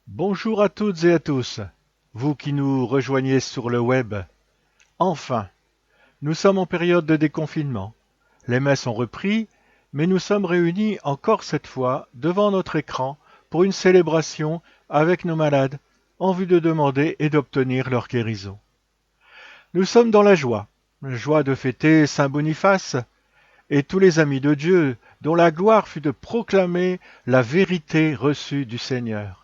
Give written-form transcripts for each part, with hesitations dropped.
Bonjour à toutes et à tous, vous qui nous rejoignez sur le web. Enfin, nous sommes en période de déconfinement. Les messes ont repris, mais nous sommes réunis encore cette fois devant notre écran pour une célébration avec nos malades en vue de demander et d'obtenir leur guérison. Nous sommes dans la joie de fêter Saint Boniface et tous les amis de Dieu dont la gloire fut de proclamer la vérité reçue du Seigneur.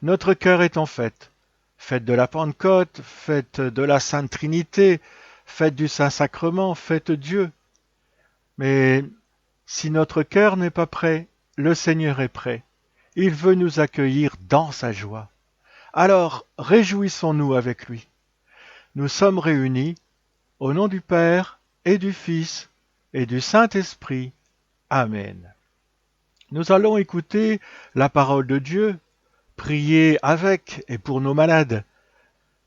Notre cœur est en fête. Fête de la Pentecôte, fête de la Sainte Trinité, fête du Saint-Sacrement, fête Dieu. Mais si notre cœur n'est pas prêt, le Seigneur est prêt. Il veut nous accueillir dans sa joie. Alors, réjouissons-nous avec lui. Nous sommes réunis au nom du Père et du Fils et du Saint-Esprit. Amen. Nous allons écouter la parole de Dieu, prier avec et pour nos malades.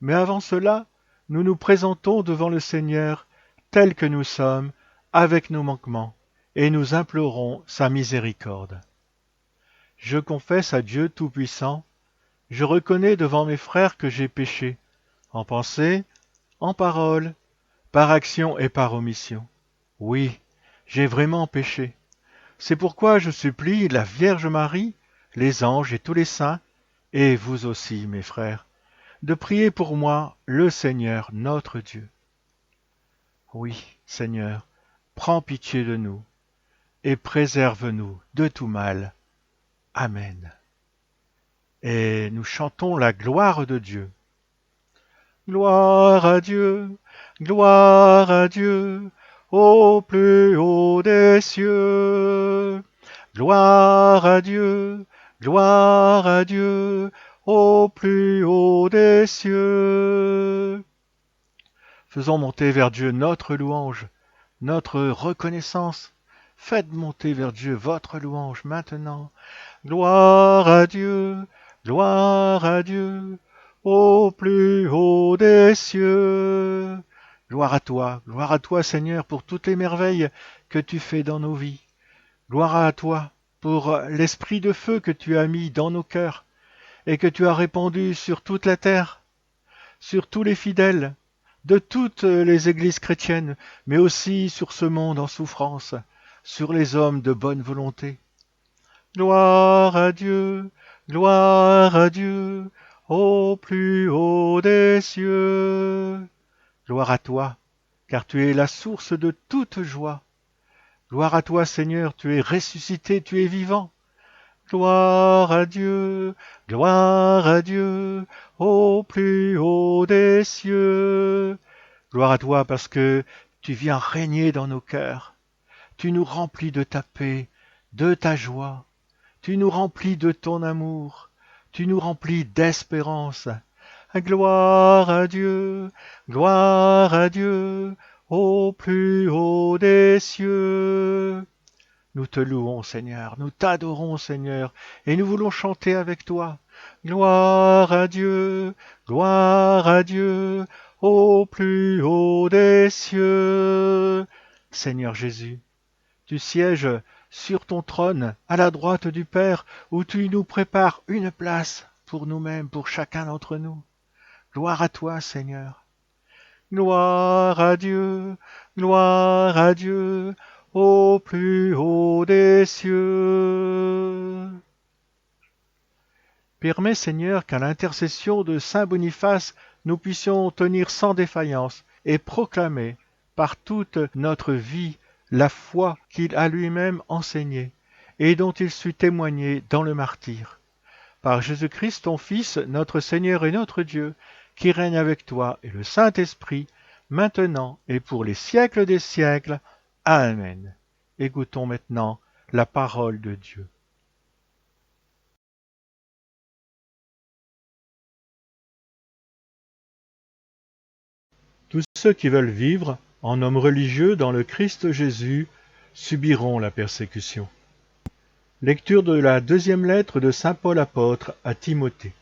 Mais avant cela, nous nous présentons devant le Seigneur tels que nous sommes, avec nos manquements, et nous implorons sa miséricorde. Je confesse à Dieu Tout-Puissant, je reconnais devant mes frères que j'ai péché, en pensée, en parole, par action et par omission. Oui, j'ai vraiment péché. C'est pourquoi je supplie la Vierge Marie, les anges et tous les saints, et vous aussi, mes frères, de prier pour moi le Seigneur notre Dieu. Oui, Seigneur, prends pitié de nous et préserve-nous de tout mal. Amen. Et nous chantons la gloire de Dieu. Gloire à Dieu, au plus haut des cieux. Gloire à Dieu, au plus haut des cieux. Faisons monter vers Dieu notre louange, notre reconnaissance. Faites monter vers Dieu votre louange maintenant. Gloire à Dieu, au plus haut des cieux. Gloire à toi Seigneur pour toutes les merveilles que tu fais dans nos vies. Gloire à toi pour l'esprit de feu que tu as mis dans nos cœurs et que tu as répandu sur toute la terre, sur tous les fidèles, de toutes les églises chrétiennes, mais aussi sur ce monde en souffrance, sur les hommes de bonne volonté. Gloire à Dieu, au plus haut des cieux. Gloire à toi, car tu es la source de toute joie. Gloire à toi, Seigneur, tu es ressuscité, tu es vivant. Gloire à Dieu, au plus haut des cieux. Gloire à toi parce que tu viens régner dans nos cœurs. Tu nous remplis de ta paix, de ta joie. Tu nous remplis de ton amour. Tu nous remplis d'espérance. Gloire à Dieu, au plus haut des cieux. Nous te louons, Seigneur, nous t'adorons, Seigneur, et nous voulons chanter avec toi. Gloire à Dieu, au plus haut des cieux. Seigneur Jésus, tu sièges sur ton trône à la droite du Père, où tu nous prépares une place pour nous-mêmes, pour chacun d'entre nous. Gloire à toi, Seigneur. Gloire à Dieu, au plus haut des cieux. Permets, Seigneur, qu'à l'intercession de Saint Boniface, nous puissions tenir sans défaillance et proclamer par toute notre vie la foi qu'il a lui-même enseignée et dont il sut témoigner dans le martyre. Par Jésus-Christ, ton Fils, notre Seigneur et notre Dieu, qui règne avec toi et le Saint-Esprit, maintenant et pour les siècles des siècles. Amen. Écoutons maintenant la parole de Dieu. Tous ceux qui veulent vivre en hommes religieux dans le Christ Jésus subiront la persécution. Lecture de la deuxième lettre de saint Paul apôtre à Timothée.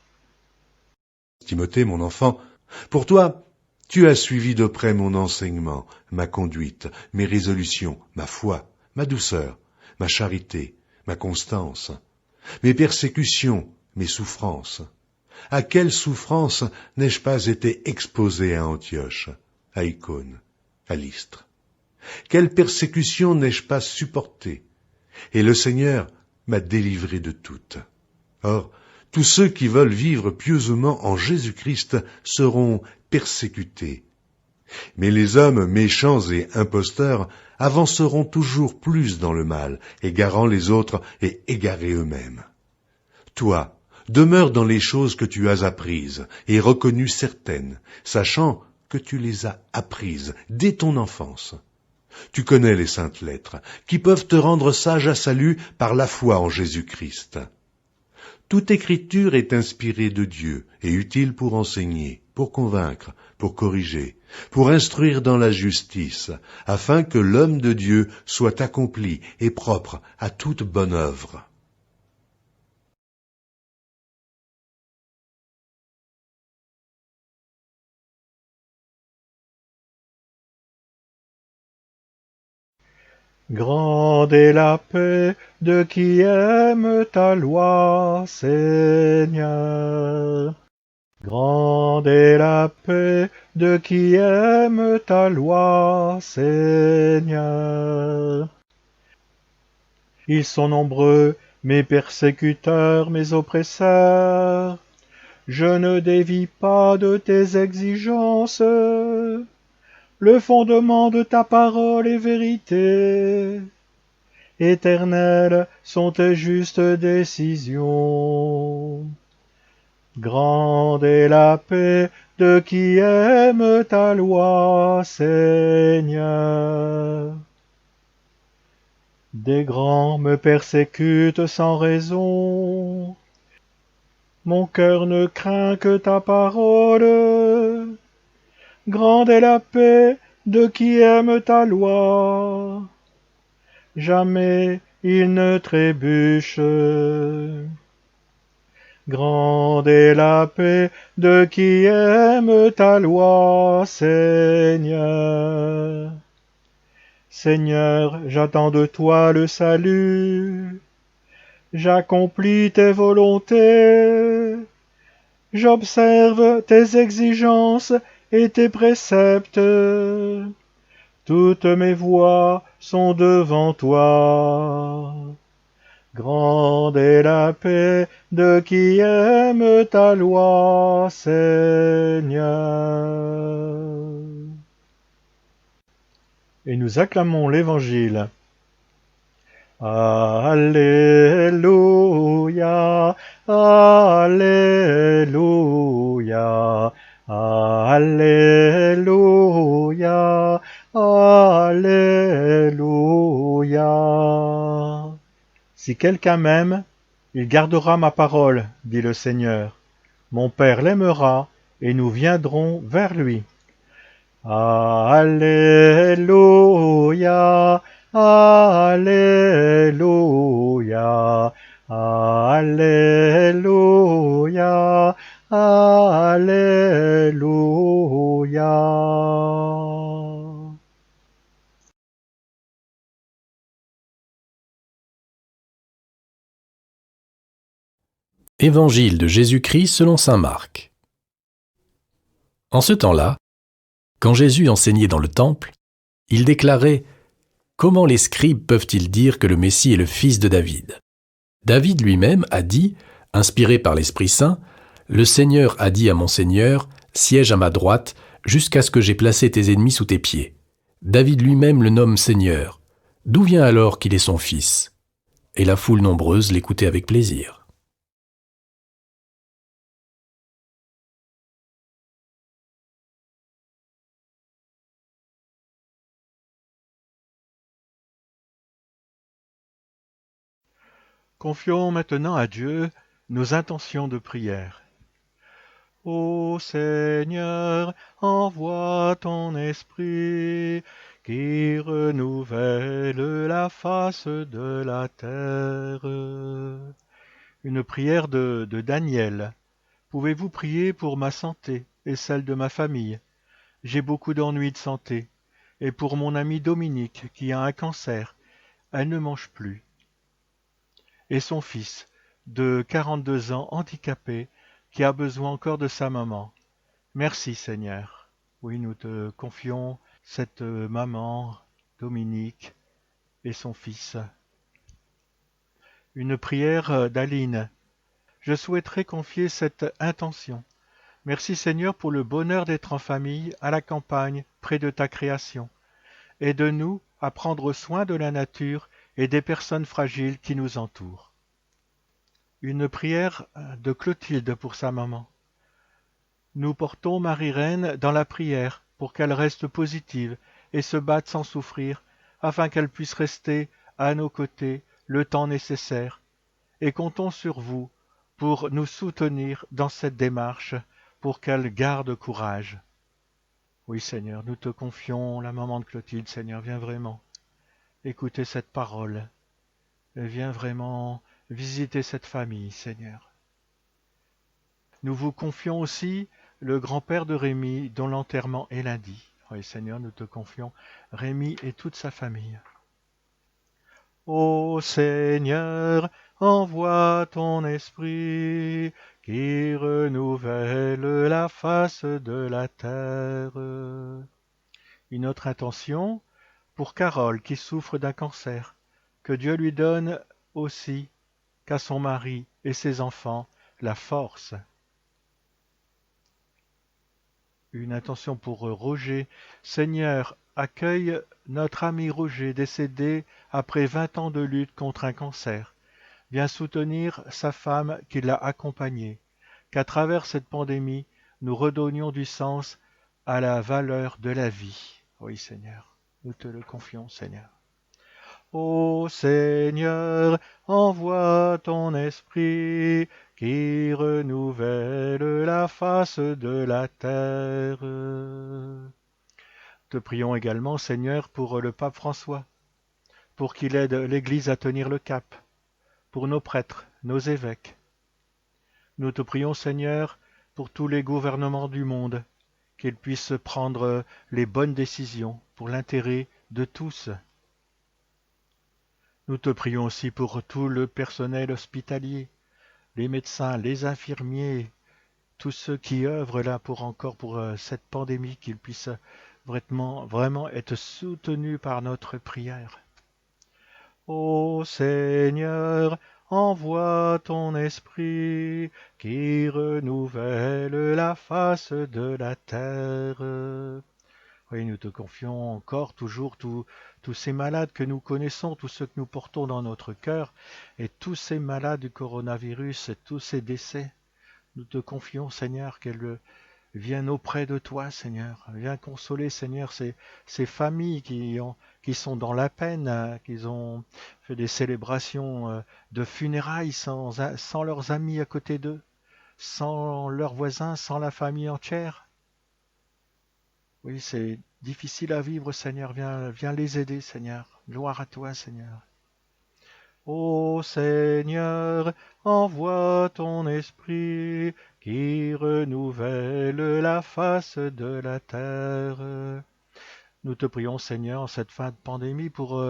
Timothée, mon enfant, pour toi, tu as suivi de près mon enseignement, ma conduite, mes résolutions, ma foi, ma douceur, ma charité, ma constance, mes persécutions mes souffrances. À quelles souffrances n'ai-je pas été exposé à Antioche, à Icône, à Lystre? Quelle persécution n'ai-je pas supportée? Et le Seigneur m'a délivré de toutes. Or, tous ceux qui veulent vivre pieusement en Jésus-Christ seront persécutés. Mais les hommes méchants et imposteurs avanceront toujours plus dans le mal, égarant les autres et égarés eux-mêmes. Toi, demeure dans les choses que tu as apprises et reconnues certaines, sachant que tu les as apprises dès ton enfance. Tu connais les saintes lettres, qui peuvent te rendre sage à salut par la foi en Jésus-Christ. Toute écriture est inspirée de Dieu et utile pour enseigner, pour convaincre, pour corriger, pour instruire dans la justice, afin que l'homme de Dieu soit accompli et propre à toute bonne œuvre. Grande est la paix de qui aime ta loi, Seigneur. Grande est la paix de qui aime ta loi, Seigneur. Ils sont nombreux, mes persécuteurs, mes oppresseurs. Je ne dévie pas de tes exigences. Le fondement de ta parole est vérité. Éternelles sont tes justes décisions. Grande est la paix de qui aime ta loi, Seigneur. Des grands me persécutent sans raison. Mon cœur ne craint que ta parole. Grande est la paix de qui aime ta loi. Jamais il ne trébuche. Grande est la paix de qui aime ta loi, Seigneur. Seigneur, j'attends de toi le salut. J'accomplis tes volontés. J'observe tes exigences et tes préceptes. Toutes mes voies sont devant toi. Grande est la paix de qui aime ta loi, Seigneur. Et nous acclamons l'Évangile. Alléluia, Alléluia, Alléluia, Alléluia. Si quelqu'un m'aime, il gardera ma parole, dit le Seigneur. Mon Père l'aimera, et nous viendrons vers lui. Alléluia, Alléluia, Alléluia, Alléluia. Évangile de Jésus-Christ selon saint Marc. En ce temps-là, quand Jésus enseignait dans le temple, il déclarait « Comment les scribes peuvent-ils dire que le Messie est le fils de David ?» David lui-même a dit, inspiré par l'Esprit Saint, « Le Seigneur a dit à mon Seigneur, siège à ma droite, jusqu'à ce que j'aie placé tes ennemis sous tes pieds. » David lui-même le nomme Seigneur. D'où vient alors qu'il est son fils ? Et la foule nombreuse l'écoutait avec plaisir. Confions maintenant à Dieu nos intentions de prière. Ô Seigneur, envoie ton esprit qui renouvelle la face de la terre. Une prière de Daniel. Pouvez-vous prier pour ma santé et celle de ma famille? J'ai beaucoup d'ennuis de santé. Et pour mon amie Dominique qui a un cancer, elle ne mange plus. Et son fils, de 42 ans, handicapé, qui a besoin encore de sa maman. Merci Seigneur. Oui, nous te confions cette maman, Dominique, et son fils. Une prière d'Aline. Je souhaiterais confier cette intention. Merci Seigneur pour le bonheur d'être en famille, à la campagne, près de ta création. Aide-nous à prendre soin de la nature et des personnes fragiles qui nous entourent. Une prière de Clotilde pour sa maman. Nous portons Marie-Reine dans la prière pour qu'elle reste positive et se batte sans souffrir, afin qu'elle puisse rester à nos côtés le temps nécessaire, et comptons sur vous pour nous soutenir dans cette démarche, pour qu'elle garde courage. Oui Seigneur, nous te confions la maman de Clotilde, Seigneur, viens vraiment écouter cette parole, et viens vraiment visiter cette famille, Seigneur. Nous vous confions aussi le grand-père de Rémi, dont l'enterrement est lundi. Oui, Seigneur, nous te confions Rémi et toute sa famille. Ô Seigneur, envoie ton esprit qui renouvelle la face de la terre. Une autre intention pour Carole qui souffre d'un cancer. Que Dieu lui donne aussi, qu'à son mari et ses enfants, la force. Une intention pour Roger. Seigneur, accueille notre ami Roger décédé après 20 ans de lutte contre un cancer. Viens soutenir sa femme qui l'a accompagné. Qu'à travers cette pandémie, nous redonnions du sens à la valeur de la vie. Oui, Seigneur, nous te le confions, Seigneur. Ô Seigneur, envoie ton esprit qui renouvelle la face de la terre. Te prions également, Seigneur, pour le pape François, pour qu'il aide l'Église à tenir le cap, pour nos prêtres, nos évêques. Nous te prions, Seigneur, pour tous les gouvernements du monde, qu'ils puissent prendre les bonnes décisions pour l'intérêt de tous. Nous te prions aussi pour tout le personnel hospitalier, les médecins, les infirmiers, tous ceux qui œuvrent là pour cette pandémie, qu'ils puissent vraiment être soutenus par notre prière. Ô Seigneur, envoie ton esprit qui renouvelle la face de la terre. Oui, nous te confions encore toujours tous ces malades que nous connaissons, tous ceux que nous portons dans notre cœur, et tous ces malades du coronavirus, et tous ces décès. Nous te confions, Seigneur, qu'elles viennent auprès de toi, Seigneur. Viens consoler, Seigneur, ces familles qui sont dans la peine, qui ont fait des célébrations de funérailles sans leurs amis à côté d'eux, sans leurs voisins, sans la famille entière. Oui, c'est difficile à vivre, Seigneur. Viens les aider, Seigneur. Gloire à toi, Seigneur. Ô Seigneur, envoie ton esprit qui renouvelle la face de la terre. Nous te prions, Seigneur, en cette fin de pandémie pour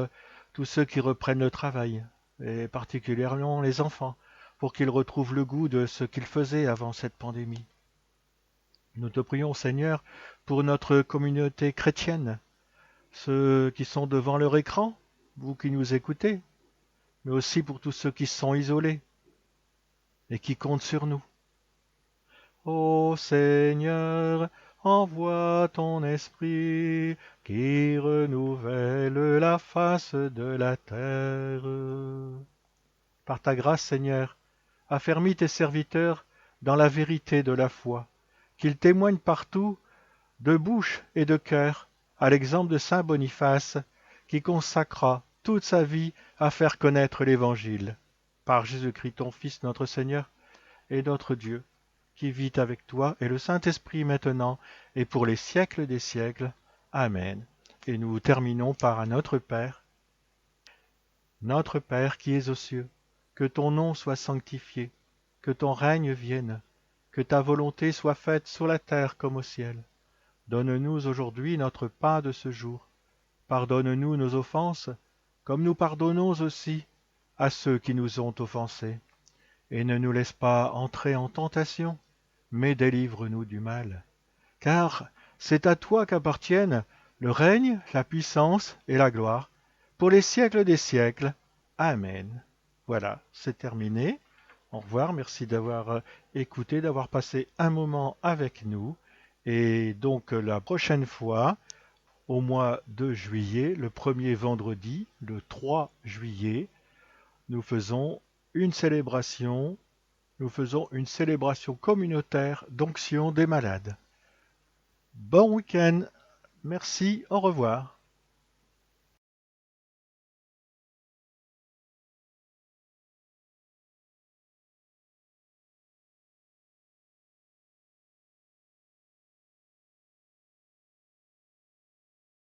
tous ceux qui reprennent le travail, et particulièrement les enfants, pour qu'ils retrouvent le goût de ce qu'ils faisaient avant cette pandémie. Nous te prions, Seigneur, pour notre communauté chrétienne, ceux qui sont devant leur écran, vous qui nous écoutez, mais aussi pour tous ceux qui sont isolés et qui comptent sur nous. Ô Seigneur, envoie ton esprit qui renouvelle la face de la terre. Par ta grâce, Seigneur, affermis tes serviteurs dans la vérité de la foi, qu'ils témoignent partout, de bouche et de cœur, à l'exemple de saint Boniface, qui consacra toute sa vie à faire connaître l'Évangile. Par Jésus-Christ, ton Fils, notre Seigneur, et notre Dieu, qui vit avec toi et le Saint-Esprit maintenant et pour les siècles des siècles. Amen. Et nous terminons par notre Père. Notre Père qui es aux cieux, que ton nom soit sanctifié, que ton règne vienne, que ta volonté soit faite sur la terre comme au ciel. Donne-nous aujourd'hui notre pain de ce jour. Pardonne-nous nos offenses, comme nous pardonnons aussi à ceux qui nous ont offensés. et ne nous laisse pas entrer en tentation, mais délivre-nous du mal. Car c'est à toi qu'appartiennent le règne, la puissance et la gloire, pour les siècles des siècles. Amen. Voilà, c'est terminé. Au revoir, merci d'avoir écouté, d'avoir passé un moment avec nous. Et donc la prochaine fois, au mois de juillet, le premier vendredi, le 3 juillet, nous faisons une célébration, communautaire d'onction des malades. Bon week-end, merci, au revoir.